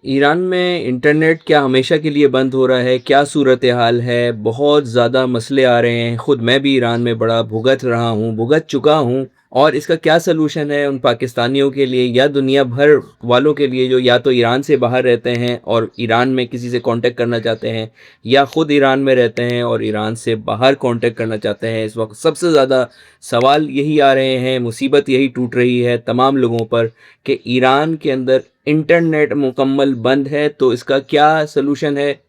Iran में internet क्या हमेशा के लिए बंद हो रहा है? क्या सूरत हाल है? बहुत ज़्यादा मसले आ रहे हैं। खुद मैं भी ईरान में बड़ा भुगत रहा हूँ, भुगत चुका हूँ और इसका क्या सलूशन है उन पाकिस्तानियों के लिए या दुनिया भर वालों के लिए जो या तो ईरान से बाहर रहते हैं और ईरान में किसी से कॉन्टैक्ट करना चाहते हैं या खुद ईरान में रहते हैं और ईरान से बाहर कॉन्टैक्ट करना चाहते हैं। इस वक़्त सबसे ज़्यादा सवाल यही आ रहे हैं, मुसीबत यही टूट रही है तमाम लोगों पर कि ईरान के अंदर इंटरनेट मुकम्मल बंद है, तो इसका क्या सलूशन है?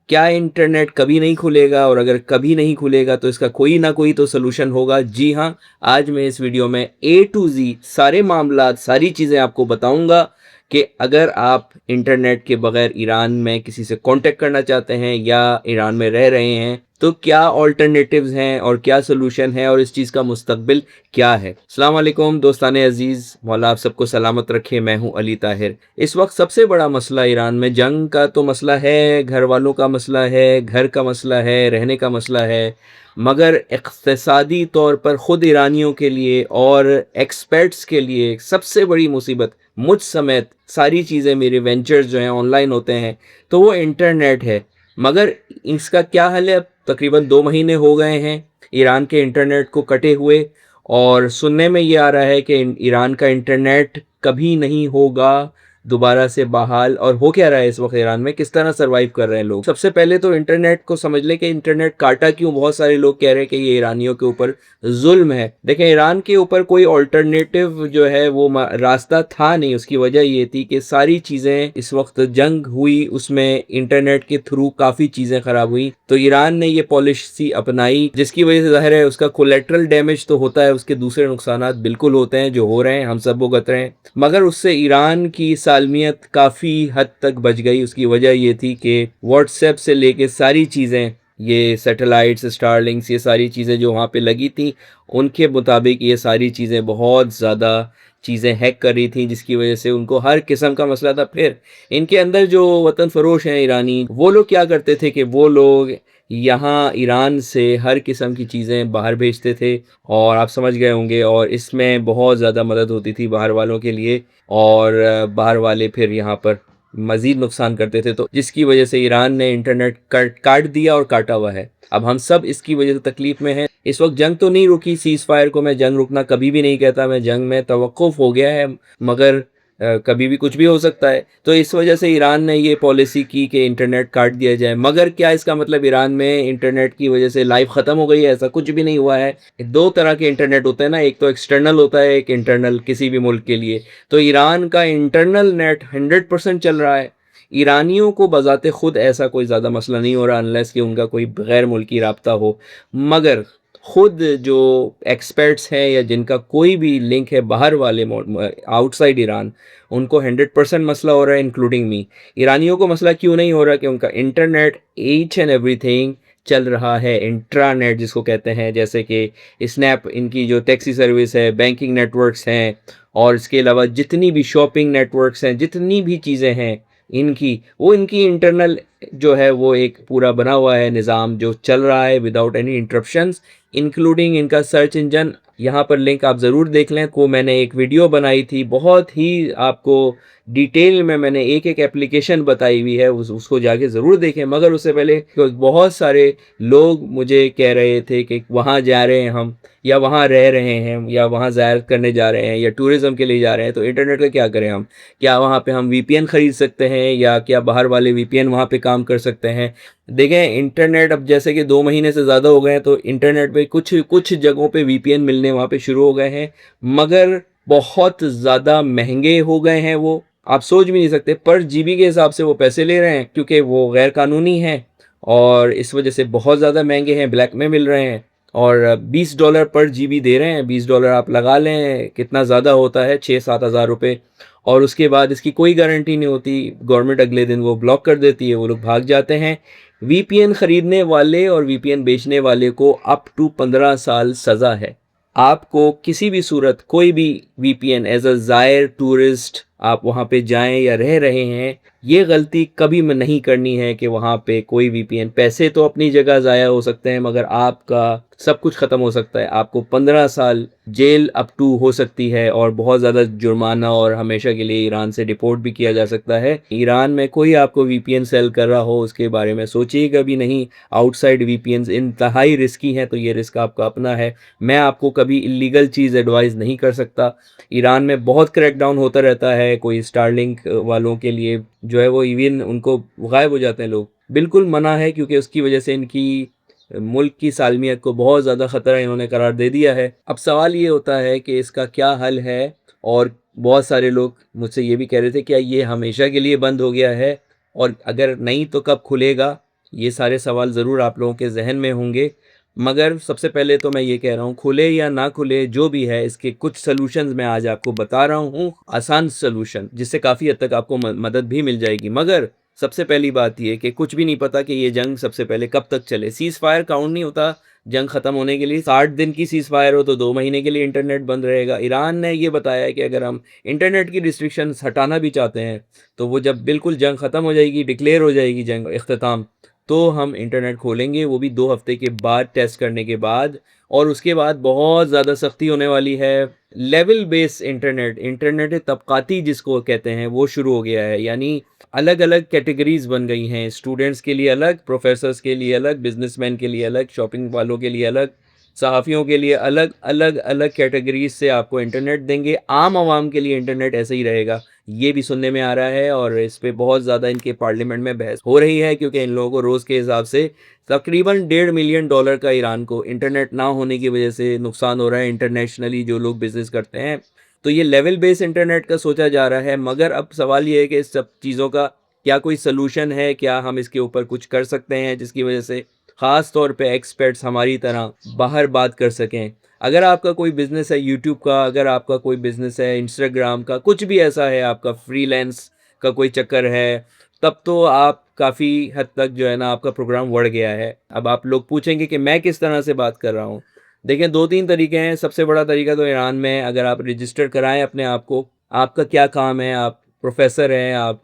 क्या इंटरनेट कभी नहीं खुलेगा और अगर कभी नहीं खुलेगा तो इसका कोई ना कोई तो सलूशन होगा। जी हाँ, आज मैं इस वीडियो में ए टू ज़ी सारे मामलात, सारी चीज़ें आपको बताऊँगा कि अगर आप इंटरनेट के बगैर ईरान में किसी से कॉन्टैक्ट करना चाहते हैं या ईरान में रह रहे हैं, तो क्या ऑल्टरनेटिव्स हैं और क्या सलूशन है और इस चीज़ का मुस्तकबिल क्या है। अस्सलाम वालेकुम दोस्ताने अजीज़, मौला आप सबको सलामत रखे। मैं हूँ अली ताहिर। इस वक्त सबसे बड़ा मसला ईरान में जंग का तो मसला है, घर वालों का मसला है, घर का मसला है, रहने का मसला है, मगर इक़्तिसादी तौर पर ख़ुद ईरानियों के लिए और एक्सपर्ट्स के लिए सबसे बड़ी मुसीबत, मुझ समेत सारी चीज़ें, मेरे वेंचर्स जो हैं ऑनलाइन होते हैं, तो वो इंटरनेट है। मगर इसका क्या हल है? अब तकरीबन 2 महीने हो गए हैं ईरान के इंटरनेट को कटे हुए और सुनने में ये आ रहा है कि ईरान का इंटरनेट कभी नहीं होगा दोबारा से बहाल। और हो क्या रहा है इस वक्त ईरान में, किस तरह सर्वाइव कर रहे हैं लोग? सबसे पहले तो इंटरनेट को समझ लें कि इंटरनेट काटा क्यों। बहुत सारे लोग कह रहे हैं कि ये ईरानियों के ऊपर जुल्म है। देखें, ईरान के ऊपर कोई ऑल्टरनेटिव जो है वो रास्ता था नहीं। उसकी वजह ये थी कि सारी चीज़ें, इस वक्त जंग हुई उसमें इंटरनेट के थ्रू काफ़ी चीज़ें ख़राब हुई, तो ईरान ने ये पॉलिसी अपनाई जिसकी वजह से ज़ाहिर है उसका कोलेट्रल डैमेज तो होता है, उसके दूसरे नुकसानात बिल्कुल होते हैं जो हो रहे हैं, हम सब भुगत रहे हैं। मगर उससे ईरान की सालमियत काफ़ी हद तक बच गई। उसकी वजह ये थी कि व्हाट्सएप से लेके सारी चीज़ें, ये सैटेलाइट्स, स्टारलिंक्स, ये सारी चीज़ें जो वहाँ पे लगी थी, उनके मुताबिक ये सारी चीज़ें बहुत ज़्यादा चीज़ें हैक कर रही थी, जिसकी वजह से उनको हर किस्म का मसला था। फिर इनके अंदर जो वतन फ़रोश हैं ईरानी, वो लोग क्या करते थे कि वो लोग यहाँ ईरान से हर किस्म की चीज़ें बाहर भेजते थे और आप समझ गए होंगे, और इसमें बहुत ज़्यादा मदद होती थी बाहर वालों के लिए और बाहर वाले फिर यहाँ पर मज़ीद नुकसान करते थे, तो जिसकी वजह से ईरान ने इंटरनेट काट दिया और काटा हुआ है। अब हम सब इसकी वजह से तकलीफ़ में हैं। इस वक्त जंग तो नहीं रुकी, सीज़ फायर को मैं जंग रुकना कभी भी नहीं कहता, मैं जंग में तवक्कुफ़ हो गया है, मगर कभी भी कुछ भी हो सकता है। तो इस वजह से ईरान ने ये पॉलिसी की कि इंटरनेट काट दिया जाए। मगर क्या इसका मतलब ईरान में इंटरनेट की वजह से लाइफ ख़त्म हो गई है? ऐसा कुछ भी नहीं हुआ है। दो तरह के इंटरनेट होते हैं ना, एक तो एक्सटर्नल होता है, एक इंटरनल किसी भी मुल्क के लिए। तो ईरान का इंटरनल नेट 100% चल रहा है। ईरानियों को बज़ाते ख़ुद ऐसा कोई ज़्यादा मसला नहीं हो रहा अनलेस कि उनका कोई गैर मुल्की राब्ता हो। मगर खुद जो एक्सपर्ट्स हैं या जिनका कोई भी लिंक है बाहर वाले आउटसाइड ईरान, उनको 100% मसला हो रहा है, इंक्लूडिंग मी। ईरानियों को मसला क्यों नहीं हो रहा कि उनका इंटरनेट ईच एंड एवरीथिंग चल रहा है, इंट्रानेट जिसको कहते हैं, जैसे कि स्नैप, इनकी जो टैक्सी सर्विस है, बैंकिंग नेटवर्क्स हैं और इसके अलावा जितनी भी शॉपिंग नेटवर्क्स हैं, जितनी भी चीज़ें हैं इनकी, वो इनकी इंटरनल जो है वो एक पूरा बना हुआ है निज़ाम जो चल रहा है विदाउट एनी इंटरप्शंस, इंक्लूडिंग इनका सर्च इंजन। यहाँ पर लिंक आप ज़रूर देख लें, को मैंने एक वीडियो बनाई थी, बहुत ही आपको डिटेल में मैंने एक एक एप्लीकेशन बताई हुई है, उसको जाके ज़रूर देखें। मगर उससे पहले बहुत सारे लोग मुझे कह रहे थे कि वहाँ जा रहे हैं हम, या वहाँ रह रहे हैं, या वहाँ ज़ियारत करने जा रहे हैं, या टूरिज़म के लिए जा रहे हैं, तो इंटरनेट का क्या करें हम? क्या वहाँ पे हम वीपीएन ख़रीद सकते हैं, या क्या बाहर वाले वीपीएन वहाँ पे काम कर सकते हैं? देखें, इंटरनेट अब जैसे कि 2 महीने से ज़्यादा हो गए हैं, तो इंटरनेट पे कुछ कुछ जगहों पे वीपीएन मिलने वहाँ पे शुरू हो गए हैं, मगर बहुत ज़्यादा महंगे हो गए हैं वो। आप सोच भी नहीं सकते, पर जीबी के हिसाब से वो पैसे ले रहे हैं क्योंकि वो गैर कानूनी हैं और इस वजह से बहुत ज़्यादा महंगे हैं, ब्लैक में मिल रहे हैं और $20 पर जीबी दे रहे हैं। $20 आप लगा लें कितना ज़्यादा होता है, 6-7 हज़ार रुपये। और उसके बाद इसकी कोई गारंटी नहीं होती, गवर्नमेंट अगले दिन वो ब्लॉक कर देती है, वो लोग भाग जाते हैं। वीपीएन ख़रीदने वाले और वीपीएन बेचने वाले को अप टू 15 साल सज़ा है। आपको किसी भी सूरत कोई भी वीपीएन एज अ ज़ायर टूरिस्ट आप वहाँ पे जाएं या रह रहे हैं, ये गलती कभी म नहीं करनी है कि वहाँ पे कोई वीपीएन, पैसे तो अपनी जगह ज़ाया हो सकते हैं मगर आपका सब कुछ ख़त्म हो सकता है। आपको 15 साल जेल अप टू हो सकती है और बहुत ज़्यादा जुर्माना और हमेशा के लिए ईरान से डिपोर्ट भी किया जा सकता है। ईरान में कोई आपको वीपीएन सेल कर रहा हो उसके बारे में सोचिएगा भी नहीं। आउटसाइड वीपीएन्स इंतहाई रिस्की हैं, तो ये रिस्क आपका अपना है। मैं आपको कभी इल्लीगल चीज़ एडवाइस नहीं कर सकता। ईरान में बहुत क्रैकडाउन होता रहता है, कोई स्टारलिंक वालों के लिए जो है वो इवन उनको गायब हो जाते हैं लोग। बिल्कुल मना है क्योंकि उसकी वजह से इनकी मुल्क की सालमियत को बहुत ज़्यादा ख़तरा इन्होंने करार दे दिया है। अब सवाल ये होता है कि इसका क्या हल है? और बहुत सारे लोग मुझसे ये भी कह रहे थे क्या ये हमेशा के लिए बंद हो गया है? और अगर नहीं तो कब खुलेगा? ये सारे सवाल ज़रूर आप लोगों के ज़हन में होंगे। मगर सबसे पहले तो मैं ये कह रहा हूँ खुले या ना खुले जो भी है इसके कुछ सॉल्यूशंस मैं आज आपको बता रहा हूँ, आसान सॉल्यूशन जिससे काफ़ी हद तक आपको मदद भी मिल जाएगी। मगर सबसे पहली बात ये कि कुछ भी नहीं पता कि ये जंग सबसे पहले कब तक चले। सीज़ फायर काउंट नहीं होता जंग ख़त्म होने के लिए। 60 दिन की सीज़ फायर हो तो 2 महीने के लिए इंटरनेट बंद रहेगा। ईरान ने ये बताया है कि अगर हम इंटरनेट की रिस्ट्रिक्शंस हटाना भी चाहते हैं, तो वो जब बिल्कुल जंग ख़त्म हो जाएगी, डिक्लेयर हो जाएगी जंग इख्तिताम, तो हम इंटरनेट खोलेंगे, वो भी 2 हफ्ते के बाद टेस्ट करने के बाद। और उसके बाद बहुत ज़्यादा सख्ती होने वाली है। लेवल बेस इंटरनेट, इंटरनेट तबक़ाती जिसको कहते हैं, वो शुरू हो गया है। यानी अलग-अलग कैटेगरीज़ बन गई हैं, स्टूडेंट्स के लिए अलग, प्रोफ़ेसर्स के लिए अलग, बिज़नेसमैन के लिए अलग, शॉपिंग वालों के लिए अलग, सहाफ़ियों के लिए अलग, अलग-अलग कैटेगरीज़ से आपको इंटरनेट देंगे। आम आवाम के लिए इंटरनेट ऐसे ही रहेगा। ये भी सुनने में आ रहा है और इस पे बहुत ज़्यादा इनके पार्लियामेंट में बहस हो रही है क्योंकि इन लोगों को रोज़ के हिसाब से तकरीबन $1.5 मिलियन का ईरान को इंटरनेट ना होने की वजह से नुकसान हो रहा है इंटरनेशनली जो लोग बिज़नेस करते हैं। तो ये लेवल बेस इंटरनेट का सोचा जा रहा है मगर अब सवाल ये है कि इस सब चीज़ों का क्या कोई सॉल्यूशन है? क्या हम इसके ऊपर कुछ कर सकते हैं जिसकी वजह से ख़ास तौर पे एक्सपर्ट्स हमारी तरह बाहर बात कर सकें? अगर आपका कोई बिज़नेस है यूट्यूब का, अगर आपका कोई बिज़नेस है इंस्टाग्राम का, कुछ भी ऐसा है आपका फ्रीलांस का कोई चक्कर है, तब तो आप काफ़ी हद तक जो है ना आपका प्रोग्राम बढ़ गया है। अब आप लोग पूछेंगे कि मैं किस तरह से बात कर रहा हूँ? देखिए 2-3 तरीके हैं। सबसे बड़ा तरीका तो ईरान में है अगर आप रजिस्टर कराएँ अपने आप को, आपका क्या काम है, आप प्रोफ़ेसर हैं, आप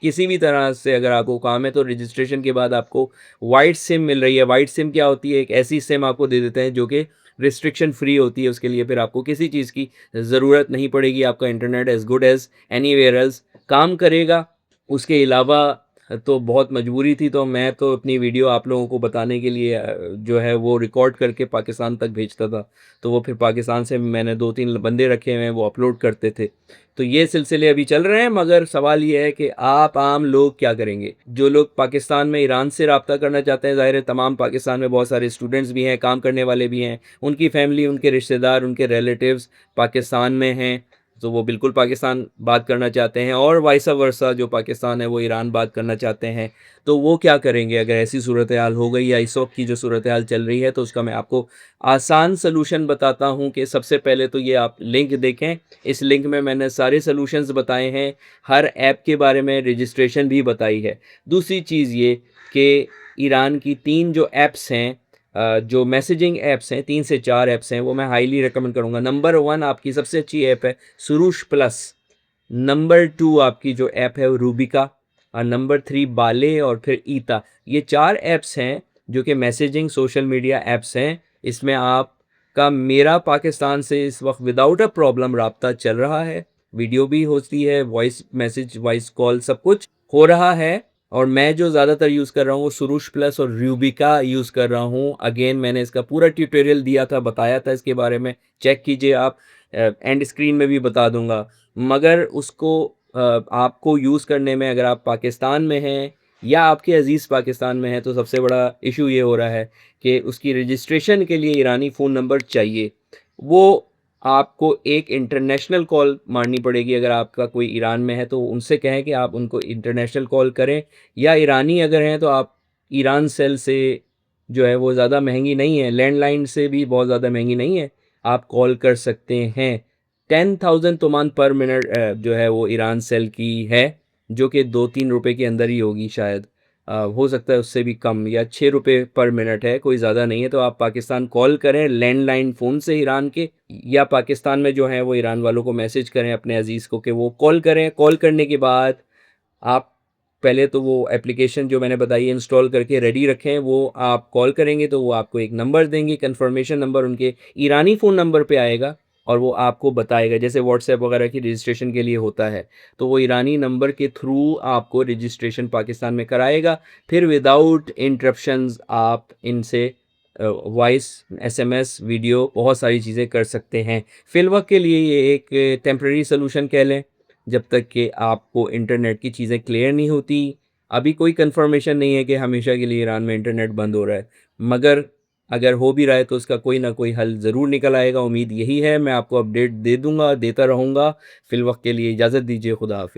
किसी भी तरह से अगर आपको काम है तो रजिस्ट्रेशन के बाद आपको व्हाइट सिम मिल रही है। व्हाइट सिम क्या होती है? एक ऐसी सिम आपको दे देते हैं जो कि रिस्ट्रिक्शन फ्री होती है। उसके लिए फिर आपको किसी चीज़ की ज़रूरत नहीं पड़ेगी। आपका internet as good as anywhere else काम करेगा। उसके अलावा तो बहुत मजबूरी थी तो मैं तो अपनी वीडियो आप लोगों को बताने के लिए जो है वो रिकॉर्ड करके पाकिस्तान तक भेजता था। तो वो फिर पाकिस्तान से मैंने 2-3 बंदे रखे हुए हैं वो अपलोड करते थे। तो ये सिलसिले अभी चल रहे हैं मगर सवाल ये है कि आप आम लोग क्या करेंगे? जो लोग पाकिस्तान में ईरान से राब्ता करना चाहते हैं, ज़ाहिर है तमाम पाकिस्तान में बहुत सारे स्टूडेंट्स भी हैं, काम करने वाले भी हैं, उनकी फैमिली, उनके रिश्तेदार, उनके रिलेटिव्स पाकिस्तान में हैं, तो वो बिल्कुल पाकिस्तान बात करना चाहते हैं और वाइस वर्सा जो पाकिस्तान है वो ईरान बात करना चाहते हैं। तो वो क्या करेंगे अगर ऐसी सूरत-ए-हाल हो गई या इस वक़्त की जो सूरत-ए-हाल चल रही है तो उसका मैं आपको आसान सॉल्यूशन बताता हूँ कि सबसे पहले तो ये आप लिंक देखें। इस लिंक में मैंने सारे सॉल्यूशंस बताए हैं, हर ऐप के बारे में रजिस्ट्रेशन भी बताई है। दूसरी चीज़ ये कि ईरान की 3 जो ऐप्स हैं जो मैसेजिंग ऐप्स हैं 3 से 4 ऐप्स हैं वो मैं हाईली रिकमेंड करूँगा। नंबर 1 आपकी सबसे अच्छी ऐप है सुरुश प्लस। नंबर 2 आपकी जो ऐप है वो रूबिका और नंबर 3 बाले और फिर ईता। ये 4 ऐप्स हैं जो कि मैसेजिंग सोशल मीडिया ऐप्स हैं। इसमें आपका मेरा पाकिस्तान से इस वक़्त विदाउट अ प्रॉब्लम राब्ता चल रहा है। वीडियो भी होती है, वॉइस मैसेज, वॉइस कॉल सब कुछ हो रहा है। और मैं जो ज़्यादातर यूज़ कर रहा हूँ वो सुरुश प्लस और रूबिका यूज़ कर रहा हूँ। अगेन मैंने इसका पूरा ट्यूटोरियल दिया था, बताया था इसके बारे में, चेक कीजिए आप। एंड स्क्रीन में भी बता दूँगा। मगर उसको आपको यूज़ करने में अगर आप पाकिस्तान में हैं या आपके अज़ीज़ पाकिस्तान में हैं तो सबसे बड़ा इश्यू ये हो रहा है कि उसकी रजिस्ट्रेशन के लिए ईरानी फ़ोन नंबर चाहिए। वो आपको एक इंटरनेशनल कॉल मारनी पड़ेगी अगर आपका कोई ईरान में है तो उनसे कहें कि आप उनको इंटरनेशनल कॉल करें या ईरानी अगर हैं तो आप ईरान सेल से जो है वो ज़्यादा महंगी नहीं है, लैंडलाइन से भी बहुत ज़्यादा महंगी नहीं है, आप कॉल कर सकते हैं। 10,000 तोमान पर मिनट जो है वो ईरान सेल की है, जो कि 2-3 रुपए के अंदर ही होगी शायद। हो सकता है उससे भी कम या 6 रुपए पर मिनट है, कोई ज़्यादा नहीं है। तो आप पाकिस्तान कॉल करें लैंडलाइन फ़ोन से ईरान के या पाकिस्तान में जो हैं वो ईरान वालों को मैसेज करें अपने अज़ीज़ को कि वो कॉल करें। कॉल करने के बाद आप पहले तो वो एप्लीकेशन जो मैंने बताई है इंस्टॉल करके रेडी रखें। वो आप कॉल करेंगे तो वो आपको एक नंबर देंगे, कन्फर्मेशन नंबर उनके ईरानी फ़ोन नंबर पे आएगा और वो आपको बताएगा, जैसे व्हाट्सएप वगैरह की रजिस्ट्रेशन के लिए होता है। तो वो ईरानी नंबर के थ्रू आपको रजिस्ट्रेशन पाकिस्तान में कराएगा। फिर विदाउट इंटरप्शंस आप इनसे वॉइस, एसएमएस, वीडियो बहुत सारी चीज़ें कर सकते हैं। फ़िलवक़्त के लिए ये एक टेम्परेरी सॉल्यूशन कह लें, जब तक कि आपको इंटरनेट की चीज़ें क्लियर नहीं होती। अभी कोई कन्फर्मेशन नहीं है कि हमेशा के लिए ईरान में इंटरनेट बंद हो रहा है, मगर अगर हो भी रहा है तो उसका कोई ना कोई हल ज़रूर निकल आएगा। उम्मीद यही है, मैं आपको अपडेट दे दूँगा, देता रहूँगा। फ़िलवक़्त के लिए इजाज़त दीजिए, खुदा हाफ़िज़।